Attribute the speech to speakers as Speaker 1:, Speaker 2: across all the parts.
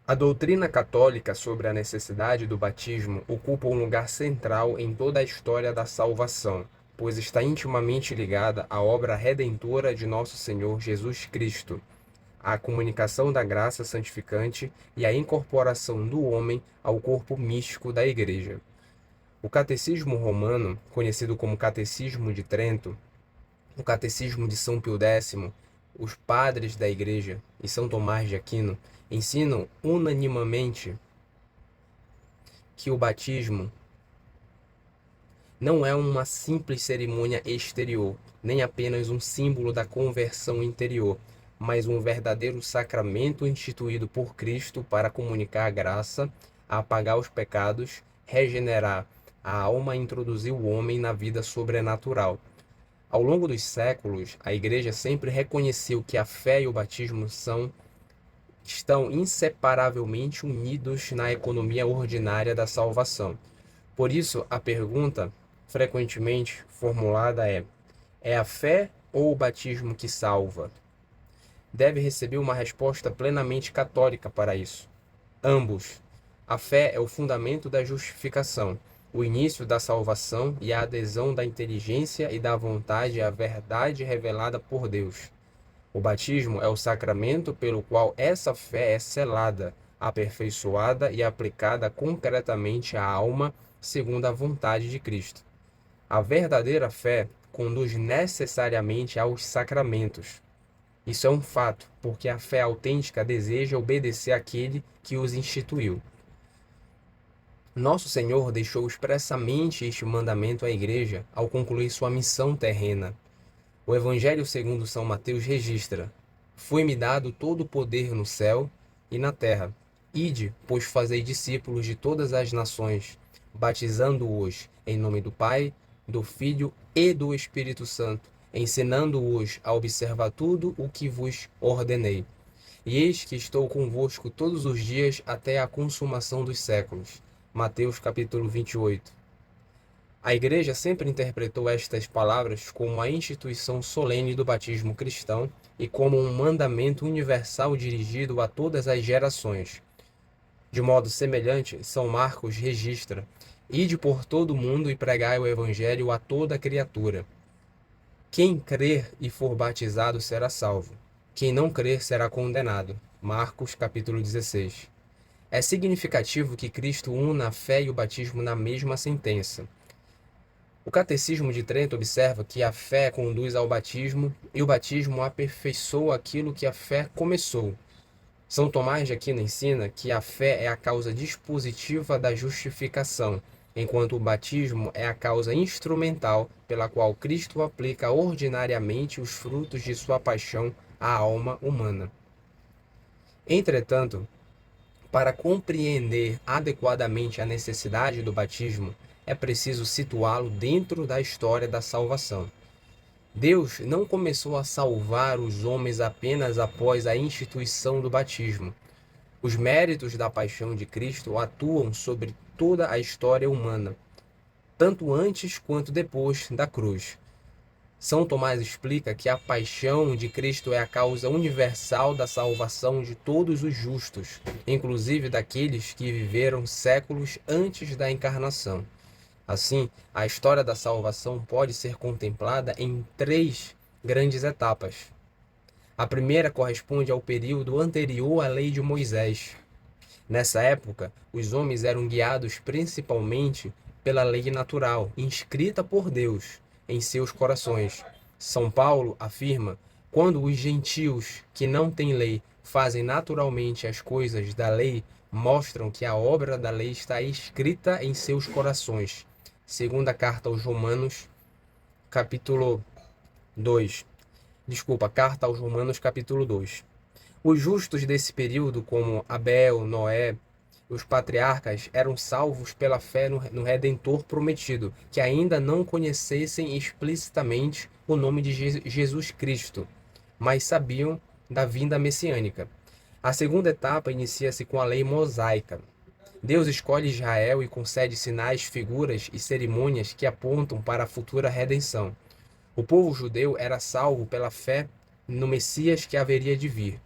Speaker 1: A doutrina católica sobre a necessidade do batismo ocupa um lugar central em toda a história da salvação, pois está intimamente ligada à obra redentora de nosso Senhor Jesus Cristo, à comunicação da graça santificante e à incorporação do homem ao corpo místico da Igreja. O Catecismo Romano, conhecido como Catecismo de Trento, o Catecismo de São Pio X, os padres da Igreja e São Tomás de Aquino ensinam unanimemente que o batismo não é uma simples cerimônia exterior, nem apenas um símbolo da conversão interior, mas um verdadeiro sacramento instituído por Cristo para comunicar a graça, apagar os pecados, regenerar a alma e introduzir o homem na vida sobrenatural. Ao longo dos séculos, a Igreja sempre reconheceu que a fé e o batismo estão inseparavelmente unidos na economia ordinária da salvação. Por isso, a pergunta frequentemente formulada é a fé ou o batismo que salva? Deve receber uma resposta plenamente católica para isso. Ambos. A fé é o fundamento da justificação, o início da salvação e a adesão da inteligência e da vontade à verdade revelada por Deus. O batismo é o sacramento pelo qual essa fé é selada, aperfeiçoada e aplicada concretamente à alma segundo a vontade de Cristo. A verdadeira fé conduz necessariamente aos sacramentos. Isso é um fato, porque a fé autêntica deseja obedecer àquele que os instituiu. Nosso Senhor deixou expressamente este mandamento à Igreja ao concluir sua missão terrena. O Evangelho segundo São Mateus registra: Foi-me dado todo o poder no céu e na terra. Ide, pois fazei discípulos de todas as nações, batizando-os em nome do Pai, do Filho e do Espírito Santo, ensinando-os a observar tudo o que vos ordenei. E eis que estou convosco todos os dias até a consumação dos séculos. Mateus capítulo 28. A Igreja sempre interpretou estas palavras como a instituição solene do batismo cristão e como um mandamento universal dirigido a todas as gerações. De modo semelhante, São Marcos registra: Ide por todo o mundo e pregai o Evangelho a toda criatura. Quem crer e for batizado será salvo. Quem não crer será condenado. Marcos capítulo 16. É significativo que Cristo una a fé e o batismo na mesma sentença. O Catecismo de Trento observa que a fé conduz ao batismo e o batismo aperfeiçoa aquilo que a fé começou. São Tomás de Aquino ensina que a fé é a causa dispositiva da justificação, enquanto o batismo é a causa instrumental pela qual Cristo aplica ordinariamente os frutos de sua paixão à alma humana. Entretanto, para compreender adequadamente a necessidade do batismo, é preciso situá-lo dentro da história da salvação. Deus não começou a salvar os homens apenas após a instituição do batismo. Os méritos da paixão de Cristo atuam sobre toda a história humana, tanto antes quanto depois da cruz. São Tomás explica que a paixão de Cristo é a causa universal da salvação de todos os justos, inclusive daqueles que viveram séculos antes da encarnação. Assim, a história da salvação pode ser contemplada em 3 grandes etapas. A primeira corresponde ao período anterior à lei de Moisés. Nessa época, os homens eram guiados principalmente pela lei natural, inscrita por Deus em seus corações. São Paulo afirma: quando os gentios que não têm lei fazem naturalmente as coisas da lei, mostram que a obra da lei está escrita em seus corações. Segunda carta aos Romanos, capítulo 2. Carta aos Romanos, capítulo 2. Os justos desse período, como Abel, Noé, os patriarcas, eram salvos pela fé no Redentor prometido, que ainda não conhecessem explicitamente o nome de Jesus Cristo, mas sabiam da vinda messiânica. A segunda etapa inicia-se com a lei mosaica. Deus escolhe Israel e concede sinais, figuras e cerimônias que apontam para a futura redenção. O povo judeu era salvo pela fé no Messias que haveria de vir.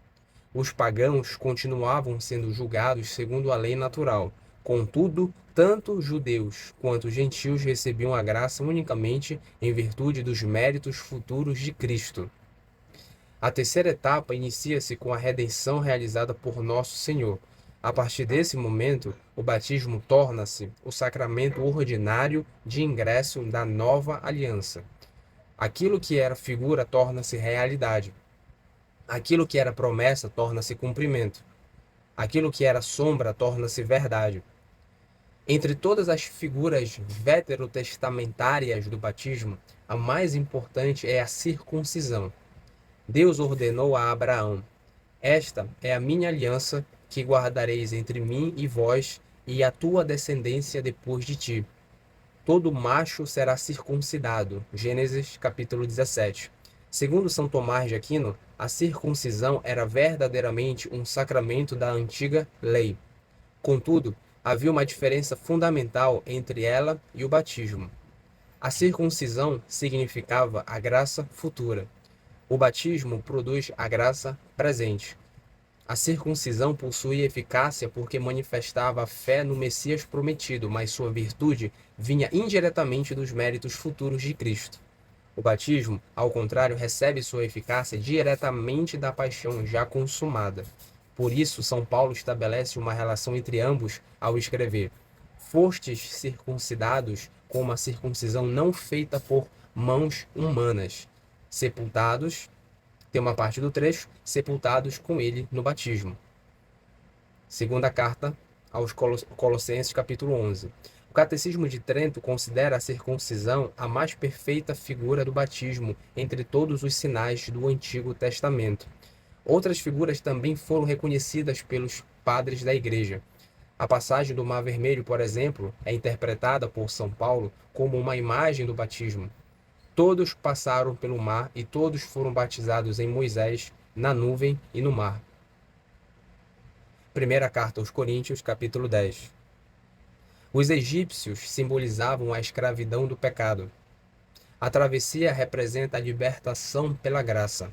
Speaker 1: Os pagãos continuavam sendo julgados segundo a lei natural. Contudo, tanto judeus quanto gentios recebiam a graça unicamente em virtude dos méritos futuros de Cristo. A terceira etapa inicia-se com a redenção realizada por Nosso Senhor. A partir desse momento, o batismo torna-se o sacramento ordinário de ingresso da nova aliança. Aquilo que era figura torna-se realidade. Aquilo que era promessa torna-se cumprimento. Aquilo que era sombra torna-se verdade. Entre todas as figuras veterotestamentárias do batismo, a mais importante é a circuncisão. Deus ordenou a Abraão: esta é a minha aliança que guardareis entre mim e vós e a tua descendência depois de ti. Todo macho será circuncidado. Gênesis capítulo 17. Segundo São Tomás de Aquino, a circuncisão era verdadeiramente um sacramento da antiga lei. Contudo, havia uma diferença fundamental entre ela e o batismo. A circuncisão significava a graça futura. O batismo produz a graça presente. A circuncisão possuía eficácia porque manifestava a fé no Messias prometido, mas sua virtude vinha indiretamente dos méritos futuros de Cristo. O batismo, ao contrário, recebe sua eficácia diretamente da paixão já consumada. Por isso, São Paulo estabelece uma relação entre ambos ao escrever: fostes circuncidados com uma circuncisão não feita por mãos humanas, sepultados, tem uma parte do trecho, sepultados com ele no batismo. Segunda carta aos Colossenses, capítulo 11. O Catecismo de Trento considera a circuncisão a mais perfeita figura do batismo entre todos os sinais do Antigo Testamento. Outras figuras também foram reconhecidas pelos padres da Igreja. A passagem do Mar Vermelho, por exemplo, é interpretada por São Paulo como uma imagem do batismo. Todos passaram pelo mar e todos foram batizados em Moisés, na nuvem e no mar. Primeira carta aos Coríntios, capítulo 10. Os egípcios simbolizavam a escravidão do pecado. A travessia representa a libertação pela graça.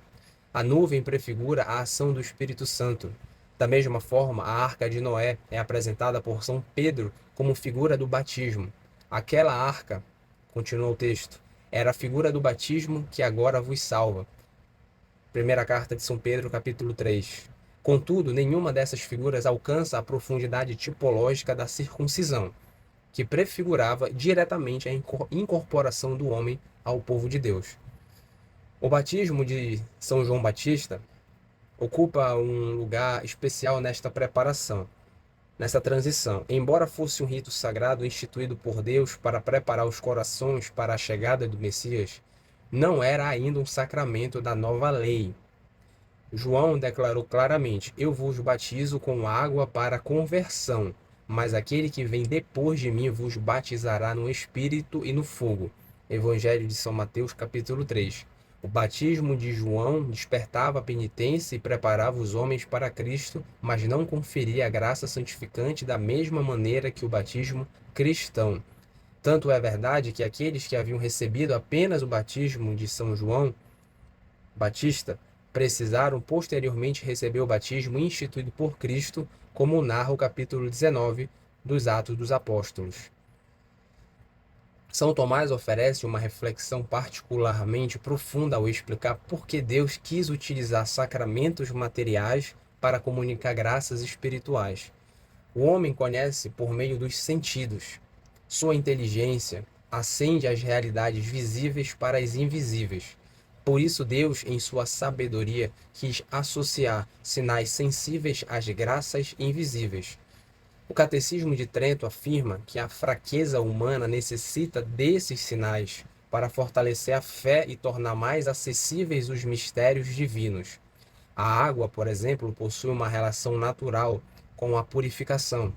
Speaker 1: A nuvem prefigura a ação do Espírito Santo. Da mesma forma, a arca de Noé é apresentada por São Pedro como figura do batismo. Aquela arca, continua o texto, era a figura do batismo que agora vos salva. Primeira carta de São Pedro, capítulo 3. Contudo, nenhuma dessas figuras alcança a profundidade tipológica da circuncisão, que prefigurava diretamente a incorporação do homem ao povo de Deus. O batismo de São João Batista ocupa um lugar especial nesta preparação, nessa transição. Embora fosse um rito sagrado instituído por Deus para preparar os corações para a chegada do Messias, não era ainda um sacramento da nova lei. João declarou claramente: eu vos batizo com água para conversão, mas aquele que vem depois de mim vos batizará no Espírito e no fogo. Evangelho de São Mateus, capítulo 3. O batismo de João despertava a penitência e preparava os homens para Cristo, mas não conferia a graça santificante da mesma maneira que o batismo cristão. Tanto é verdade que aqueles que haviam recebido apenas o batismo de São João Batista precisaram posteriormente receber o batismo instituído por Cristo, como narra o capítulo 19 dos Atos dos Apóstolos. São Tomás oferece uma reflexão particularmente profunda ao explicar por que Deus quis utilizar sacramentos materiais para comunicar graças espirituais. O homem conhece por meio dos sentidos. Sua inteligência acende as realidades visíveis para as invisíveis. Por isso Deus, em sua sabedoria, quis associar sinais sensíveis às graças invisíveis. O Catecismo de Trento afirma que a fraqueza humana necessita desses sinais para fortalecer a fé e tornar mais acessíveis os mistérios divinos. A água, por exemplo, possui uma relação natural com a purificação.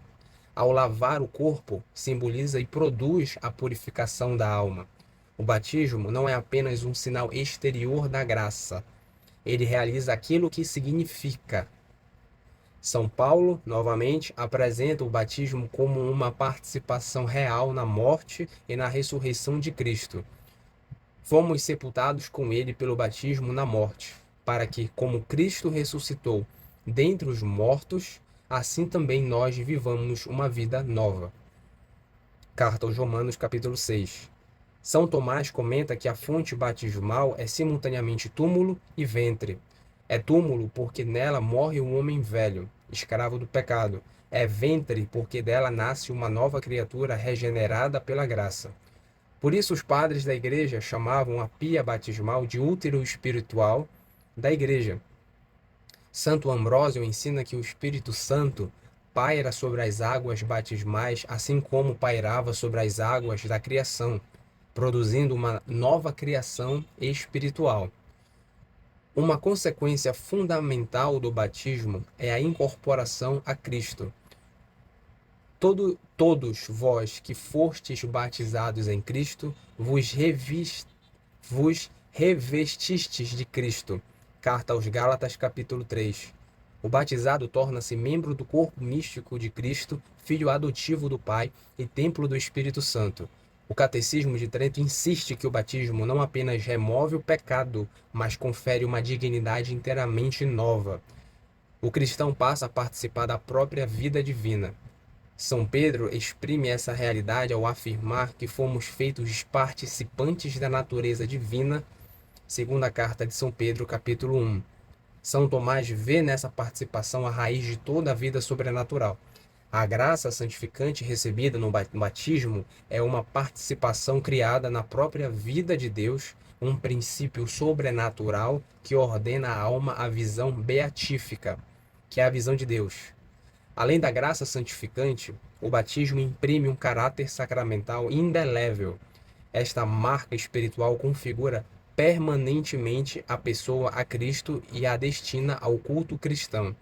Speaker 1: Ao lavar o corpo, simboliza e produz a purificação da alma. O batismo não é apenas um sinal exterior da graça. Ele realiza aquilo que significa. São Paulo, novamente, apresenta o batismo como uma participação real na morte e na ressurreição de Cristo. Fomos sepultados com ele pelo batismo na morte, para que, como Cristo ressuscitou dentre os mortos, assim também nós vivamos uma vida nova. Carta aos Romanos, capítulo 6. São Tomás comenta que a fonte batismal é simultaneamente túmulo e ventre. É túmulo porque nela morre o homem velho, escravo do pecado. É ventre porque dela nasce uma nova criatura regenerada pela graça. Por isso os padres da igreja chamavam a pia batismal de útero espiritual da igreja. Santo Ambrósio ensina que o Espírito Santo paira sobre as águas batismais, assim como pairava sobre as águas da criação, produzindo uma nova criação espiritual. Uma consequência fundamental do batismo é a incorporação a Cristo. Todos vós que fostes batizados em Cristo, vos revestistes de Cristo. Carta aos Gálatas, capítulo 3. O batizado torna-se membro do corpo místico de Cristo, filho adotivo do Pai e templo do Espírito Santo. O Catecismo de Trento insiste que o batismo não apenas remove o pecado, mas confere uma dignidade inteiramente nova. O cristão passa a participar da própria vida divina. São Pedro exprime essa realidade ao afirmar que fomos feitos participantes da natureza divina, segundo a carta de São Pedro, capítulo 1. São Tomás vê nessa participação a raiz de toda a vida sobrenatural. A graça santificante recebida no batismo é uma participação criada na própria vida de Deus, um princípio sobrenatural que ordena à alma a visão beatífica, que é a visão de Deus. Além da graça santificante, o batismo imprime um caráter sacramental indelével. Esta marca espiritual configura permanentemente a pessoa a Cristo e a destina ao culto cristão.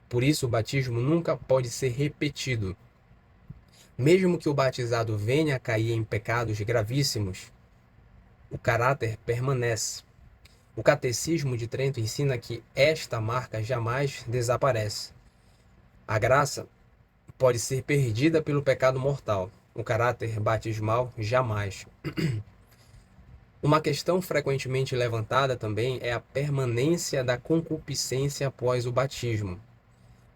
Speaker 1: Por isso, o batismo nunca pode ser repetido. Mesmo que o batizado venha a cair em pecados gravíssimos, o caráter permanece. O Catecismo de Trento ensina que esta marca jamais desaparece. A graça pode ser perdida pelo pecado mortal, o caráter batismal jamais. Uma questão frequentemente levantada também é a permanência da concupiscência após o batismo.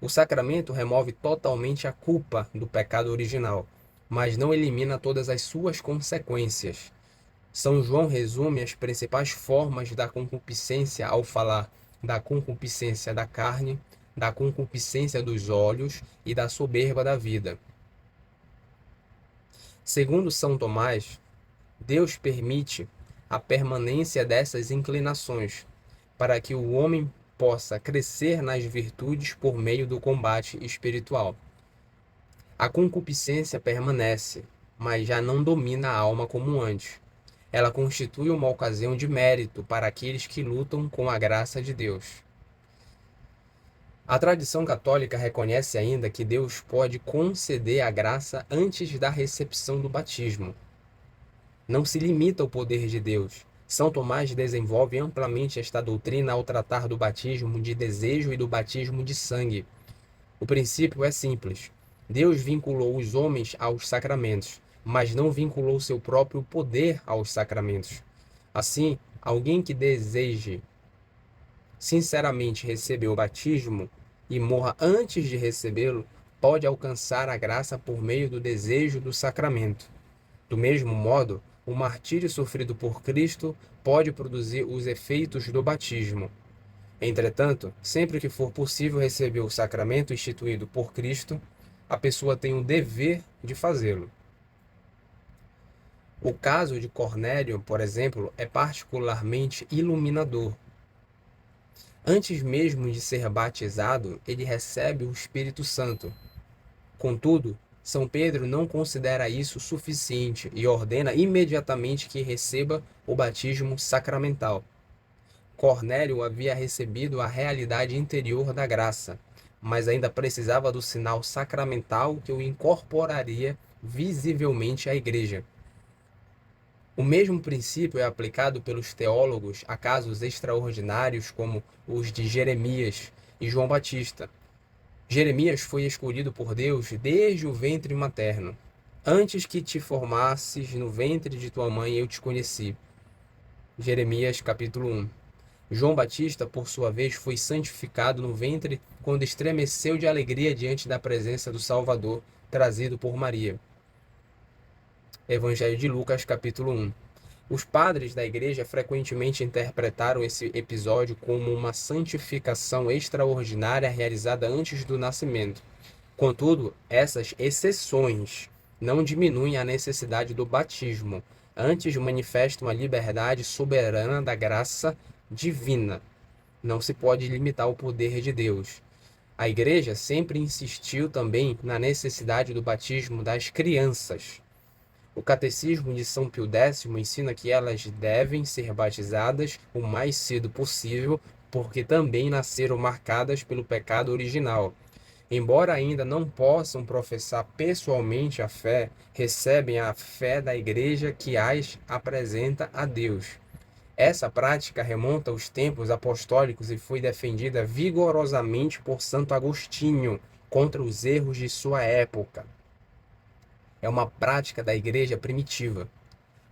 Speaker 1: O sacramento remove totalmente a culpa do pecado original, mas não elimina todas as suas consequências. São João resume as principais formas da concupiscência ao falar da concupiscência da carne, da concupiscência dos olhos e da soberba da vida. Segundo São Tomás, Deus permite a permanência dessas inclinações, para que o homem possa crescer nas virtudes por meio do combate espiritual. A concupiscência permanece, mas já não domina a alma como antes. Ela constitui uma ocasião de mérito para aqueles que lutam com a graça de Deus. A tradição católica reconhece ainda que Deus pode conceder a graça antes da recepção do batismo. Não se limita ao poder de Deus. São Tomás desenvolve amplamente esta doutrina ao tratar do batismo de desejo e do batismo de sangue. O princípio é simples. Deus vinculou os homens aos sacramentos, mas não vinculou seu próprio poder aos sacramentos. Assim, alguém que deseje sinceramente receber o batismo e morra antes de recebê-lo, pode alcançar a graça por meio do desejo do sacramento. Do mesmo modo, o martírio sofrido por Cristo pode produzir os efeitos do batismo. Entretanto, sempre que for possível receber o sacramento instituído por Cristo, a pessoa tem o dever de fazê-lo. O caso de Cornélio, por exemplo, é particularmente iluminador. Antes mesmo de ser batizado, ele recebe o Espírito Santo. Contudo, São Pedro não considera isso suficiente e ordena imediatamente que receba o batismo sacramental. Cornélio havia recebido a realidade interior da graça, mas ainda precisava do sinal sacramental que o incorporaria visivelmente à igreja. O mesmo princípio é aplicado pelos teólogos a casos extraordinários como os de Jeremias e João Batista. Jeremias foi escolhido por Deus desde o ventre materno. Antes que te formasses no ventre de tua mãe, eu te conheci. Jeremias capítulo 1. João Batista, por sua vez, foi santificado no ventre quando estremeceu de alegria diante da presença do Salvador, trazido por Maria. Evangelho de Lucas, capítulo 1. Os padres da igreja frequentemente interpretaram esse episódio como uma santificação extraordinária realizada antes do nascimento. Contudo, essas exceções não diminuem a necessidade do batismo, antes manifestam a liberdade soberana da graça divina. Não se pode limitar o poder de Deus. A igreja sempre insistiu também na necessidade do batismo das crianças. O Catecismo de São Pio X ensina que elas devem ser batizadas o mais cedo possível, porque também nasceram marcadas pelo pecado original. Embora ainda não possam professar pessoalmente a fé, recebem a fé da Igreja que as apresenta a Deus. Essa prática remonta aos tempos apostólicos e foi defendida vigorosamente por Santo Agostinho contra os erros de sua época. É uma prática da igreja primitiva.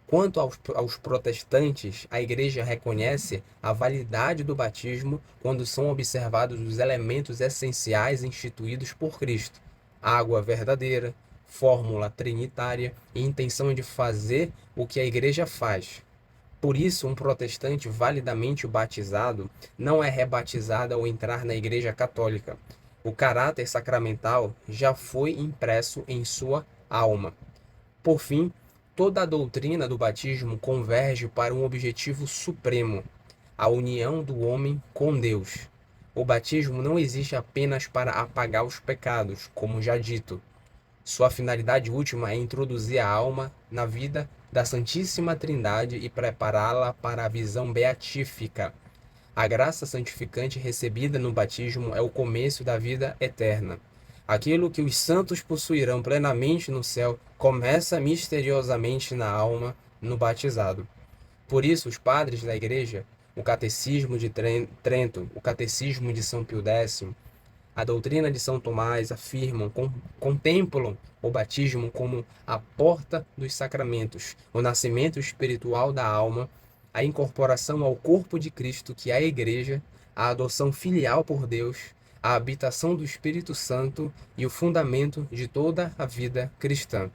Speaker 1: Quanto aos protestantes, a igreja reconhece a validade do batismo quando são observados os elementos essenciais instituídos por Cristo: água verdadeira, fórmula trinitária e intenção de fazer o que a igreja faz. Por isso, um protestante validamente batizado não é rebatizado ao entrar na igreja católica. O caráter sacramental já foi impresso em sua alma. Por fim, toda a doutrina do batismo converge para um objetivo supremo: a união do homem com Deus. O batismo não existe apenas para apagar os pecados, como já dito. Sua finalidade última é introduzir a alma na vida da Santíssima Trindade e prepará-la para a visão beatífica. A graça santificante recebida no batismo é o começo da vida eterna. Aquilo que os santos possuirão plenamente no céu começa misteriosamente na alma, no batizado. Por isso, os padres da Igreja, o Catecismo de Trento, o Catecismo de São Pio X, a doutrina de São Tomás afirmam, contemplam o batismo como a porta dos sacramentos, o nascimento espiritual da alma, a incorporação ao corpo de Cristo, que é a Igreja, a adoção filial por Deus, a habitação do Espírito Santo e o fundamento de toda a vida cristã.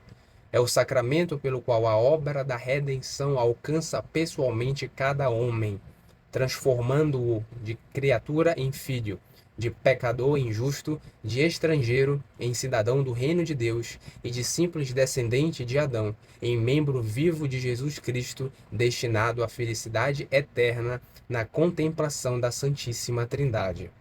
Speaker 1: É o sacramento pelo qual a obra da redenção alcança pessoalmente cada homem, transformando-o de criatura em filho, de pecador em justo, de estrangeiro em cidadão do reino de Deus e de simples descendente de Adão, em membro vivo de Jesus Cristo, destinado à felicidade eterna na contemplação da Santíssima Trindade.